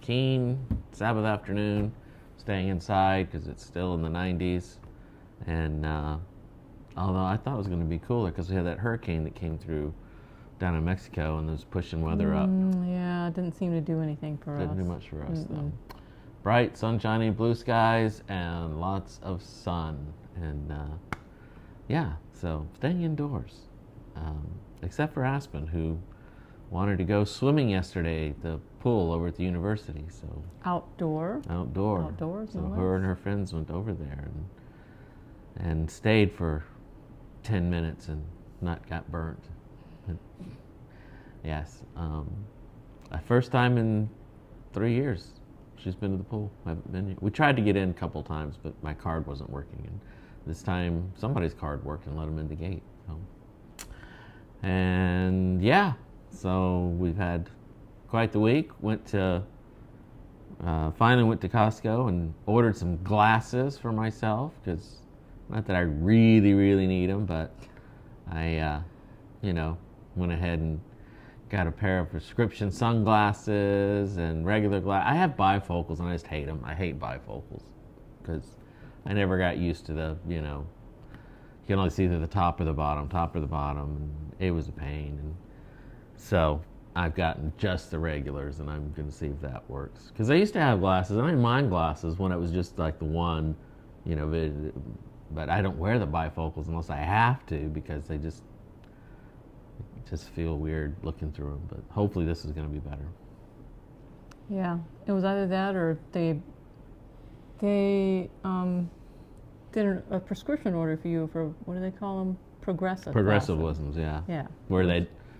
keen. Sabbath afternoon, staying inside because it's still in the 90s. And although I thought it was going to be cooler because we had that hurricane that came through down in Mexico and was pushing weather up. Yeah, it didn't seem to do anything for us. Didn't do much for us, though. Bright, sunshiny, blue skies, and lots of sun. And yeah, so staying indoors. Except for Aspen, who wanted to go swimming yesterday at the pool over at the university. So Outdoors. So her and her friends went over there and stayed for 10 minutes and not got burnt. Yes. First time in 3 years she's been to the pool. I haven't been here. We tried to get in a couple times, but my card wasn't working. And this time somebody's card worked and let them in the gate. So. And yeah, so we've had quite the week. Finally went to Costco and ordered some glasses for myself, because not that I really, really need them, but I, went ahead and got a pair of prescription sunglasses and regular glasses. I have bifocals and I just hate them. I hate bifocals because I never got used to you can only see to the top or the bottom, and it was a pain. And so I've gotten just the regulars, and I'm going to see if that works. Because I used to have glasses, and I didn't mind glasses when it was just like the one, but I don't wear the bifocals unless I have to, because they just feel weird looking through them. But hopefully this is going to be better. Yeah, it was either that or they did a prescription order for you for, what do they call them? Progressivisms, yeah. Yeah.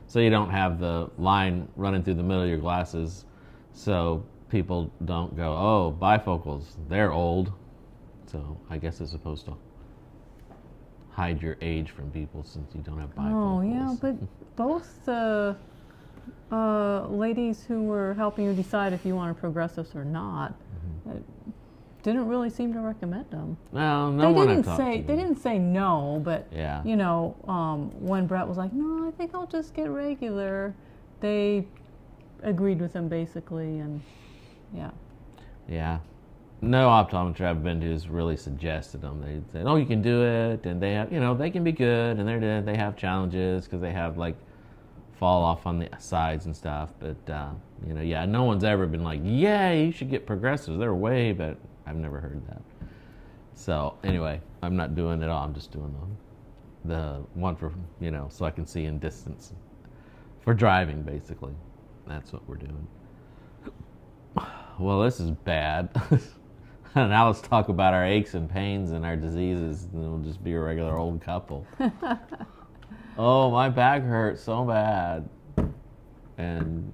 So you don't have the line running through the middle of your glasses, so people don't go, oh, bifocals, they're old. So I guess it's supposed to hide your age from people since you don't have bifocals. Oh, yeah, but both the ladies who were helping you decide if you wanted progressives or not didn't really seem to recommend them. Well, They didn't say no, but yeah. When Brett was like, no, I think I'll just get regular, they agreed with him basically, and yeah. Yeah. No optometrist I've been to has really suggested them. They said, oh, you can do it, and they have, they can be good, and they have challenges because they have like fall off on the sides and stuff. But yeah, no one's ever been like, yeah, you should get progressives. They're way, but I've never heard that. So anyway, I'm not doing it all. I'm just doing the one for so I can see in distance for driving, basically. That's what we're doing. Well, this is bad. Now let's talk about our aches and pains and our diseases, and then we'll just be a regular old couple. Oh, my back hurts so bad. And,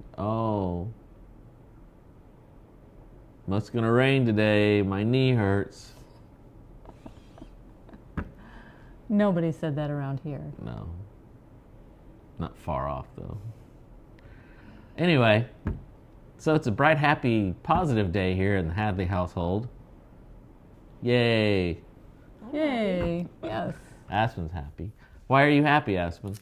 it's going to rain today. My knee hurts. Nobody said that around here. No. Not far off, though. Anyway, so it's a bright, happy, positive day here in the Hadley household. Yay. Yay. Yes. Aspen's happy. Why are you happy, Aspen?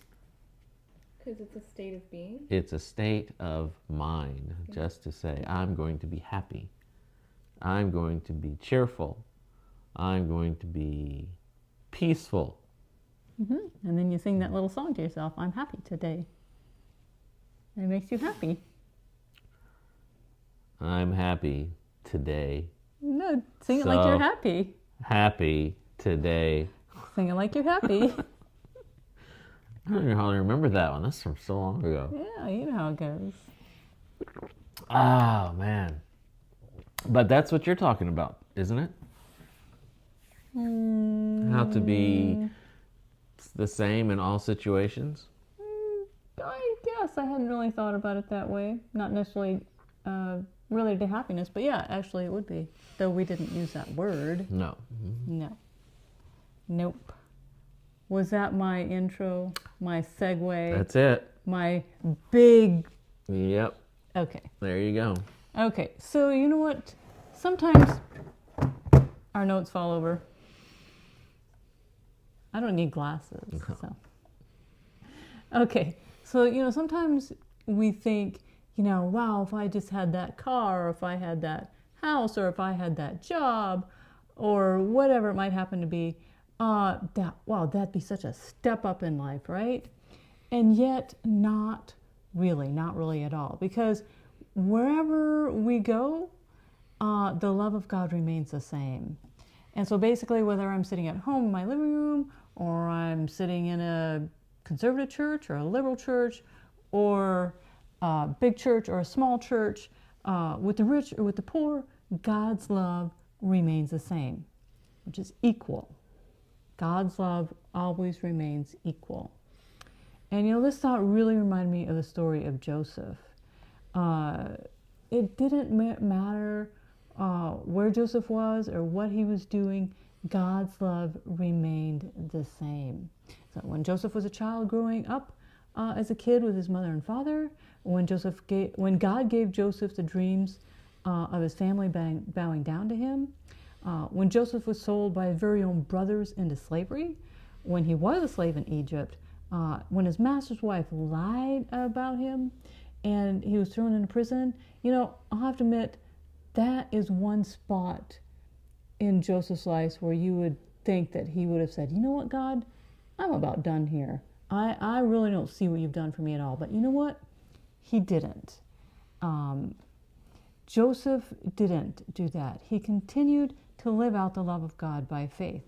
Because it's a state of being. It's a state of mind, just to say, I'm going to be happy. I'm going to be cheerful. I'm going to be peaceful. Mm-hmm. And then you sing that little song to yourself, I'm happy today. And it makes you happy. I'm happy today. No, sing it like you're happy. Happy today. Sing it like you're happy. I don't know how to remember that one. That's from so long ago. Yeah, you know how it goes. Oh, man. But that's what you're talking about, isn't it? How to be the same in all situations? I guess I hadn't really thought about it that way. Not necessarily related to happiness, but yeah, actually it would be. Though we didn't use that word. No. No. Nope. Was that my intro? My segue? That's it. My big... Yep. Okay. There you go. Okay, so you know what? Sometimes our notes fall over. I don't need glasses. So. Okay, so sometimes we think, wow, if I just had that car, or if I had that house, or if I had that job, or whatever it might happen to be, that'd be such a step up in life, right? And yet, not really at all. Because wherever we go, the love of God remains the same. And so basically, whether I'm sitting at home in my living room, or I'm sitting in a conservative church, or a liberal church, or a big church, or a small church, with the rich or with the poor, God's love remains the same, which is equal. God's love always remains equal. And this thought really reminded me of the story of Joseph. It didn't matter where Joseph was or what he was doing, God's love remained the same. So when Joseph was a child growing up as a kid with his mother and father, when God gave Joseph the dreams of his family bowing down to him, when Joseph was sold by his very own brothers into slavery, when he was a slave in Egypt, when his master's wife lied about him and he was thrown into prison, I'll have to admit, that is one spot in Joseph's life where you would think that he would have said, you know what, God, I'm about done here. I really don't see what you've done for me at all. But you know what? He didn't. Joseph didn't do that. He continued to live out the love of God by faith.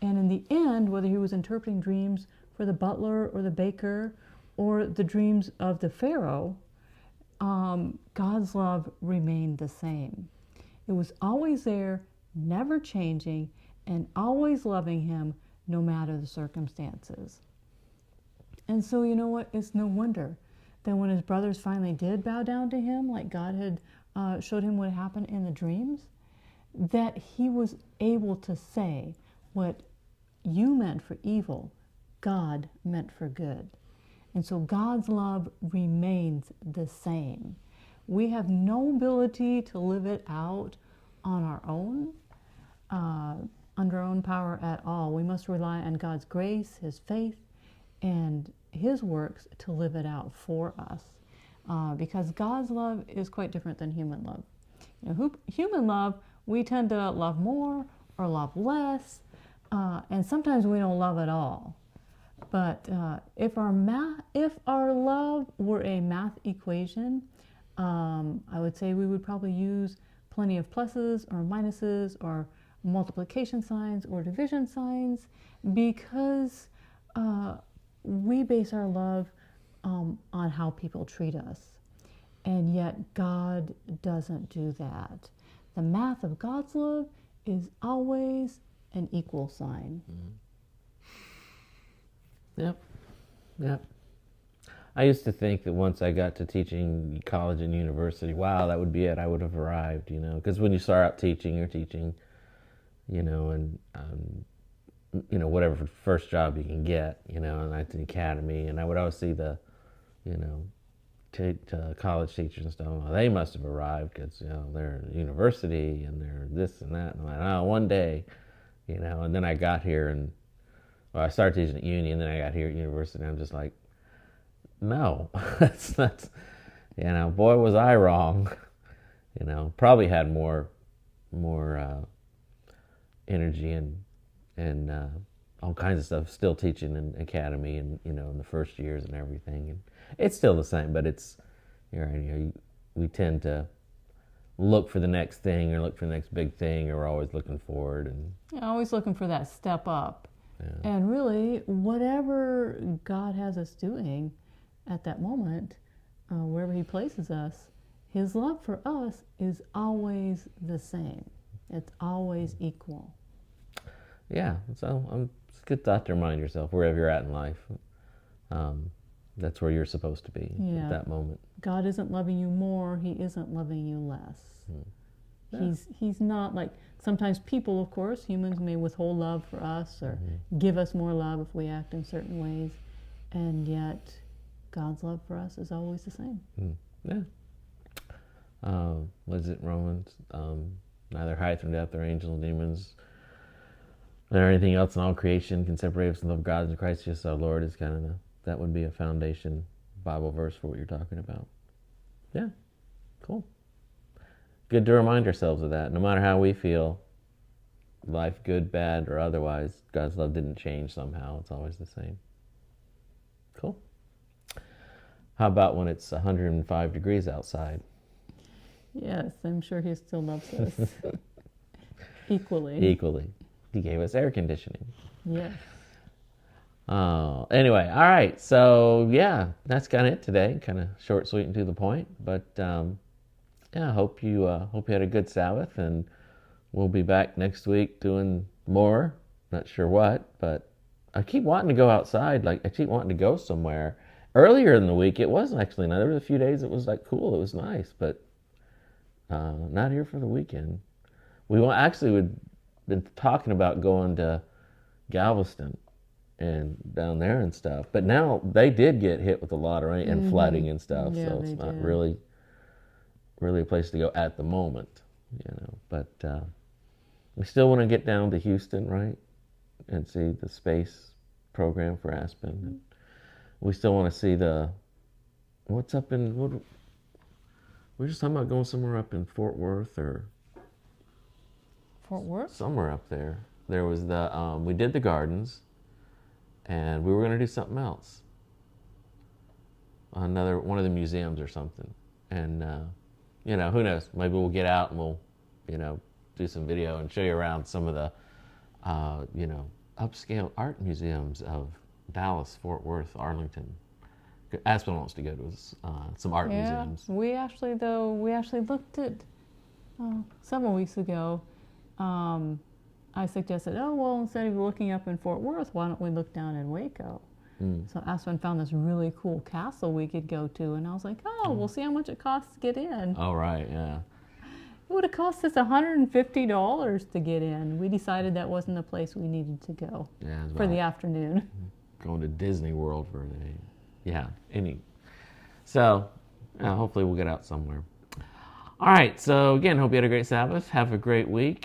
And in the end, whether he was interpreting dreams for the butler or the baker or the dreams of the Pharaoh, God's love remained the same. It was always there, never changing, and always loving him no matter the circumstances. And so, you know what? It's no wonder that when his brothers finally did bow down to him, like God had showed him what happened in the dreams, that he was able to say, what you meant for evil, God meant for good. And so God's love remains the same. We have no ability to live it out on our own, under our own power at all. We must rely on God's grace, his faith, and his works to live it out for us. Because God's love is quite different than human love. Human love, we tend to love more or love less, and sometimes we don't love at all. But if our love were a math equation, I would say we would probably use plenty of pluses or minuses or multiplication signs or division signs, because we base our love on how people treat us. And yet God doesn't do that. The math of God's love is always an equal sign. Yep. I used to think that once I got to teaching college and university, wow, that would be it. I would have arrived, because when you start out teaching, you're teaching, and whatever first job you can get, and at the academy, and I would always see the, college teachers and stuff. Well, they must have arrived because they're at university and they're this and that. And I'm like, one day, and then I got here and. Well, I started teaching at uni, and then I got here at university, and I'm just like, no, that's boy, was I wrong. Probably had more energy and all kinds of stuff. Still teaching in academy and in the first years and everything, and it's still the same. But it's we tend to look for the next thing or look for the next big thing, or we're always looking forward and always looking for that step up. Yeah. And really, whatever God has us doing at that moment, wherever he places us, his love for us is always the same. It's always equal. Yeah, so it's a good thought to remind yourself, wherever you're at in life, that's where you're supposed to be at that moment. God isn't loving you more, he isn't loving you less. Yeah. He's not like, sometimes people, of course, humans may withhold love for us or give us more love if we act in certain ways, and yet God's love for us is always the same. Yeah. What is it, Romans? Neither height nor depth or angels, demons, or anything else in all creation can separate us from the love of God in Christ Jesus our Lord. Is that would be a foundation Bible verse for what you're talking about. Yeah, cool. Good to remind ourselves of that. No matter how we feel, life good, bad, or otherwise, God's love didn't change somehow. It's always the same. Cool. How about when it's 105 degrees outside? Yes, I'm sure he still loves us. Equally. Equally. He gave us air conditioning. Yes. Anyway, all right. So, yeah, that's kind of it today. Kind of short, sweet, and to the point. But, yeah, hope you had a good Sabbath, and we'll be back next week doing more. Not sure what, but I keep wanting to go outside. Like, I keep wanting to go somewhere. Earlier in the week, it was actually nice. There was a few days it was like cool. It was nice, but not here for the weekend. We've been talking about going to Galveston and down there and stuff. But now they did get hit with a lot of rain and flooding and stuff, Yeah, so it's they not did. really a place to go at the moment, But we still want to get down to Houston, right, and see the space program for Aspen. We still want to see what's up in we're just talking about going somewhere up in Fort Worth or Fort Worth? somewhere up there. There was we did the gardens, and we were going to do something else. Another one of the museums or something. And, who knows? Maybe we'll get out and we'll, do some video and show you around some of the, upscale art museums of Dallas, Fort Worth, Arlington. Aspen wants to go to some art museums. We actually looked at several weeks ago. I suggested, instead of looking up in Fort Worth, why don't we look down in Waco? So Aspen found this really cool castle we could go to, and I was like, we'll see how much it costs to get in. Oh, right, yeah. It would have cost us $150 to get in. We decided that wasn't the place we needed to go for the afternoon. Going to Disney World for a day. Yeah, So, hopefully we'll get out somewhere. All right, so again, hope you had a great Sabbath. Have a great week.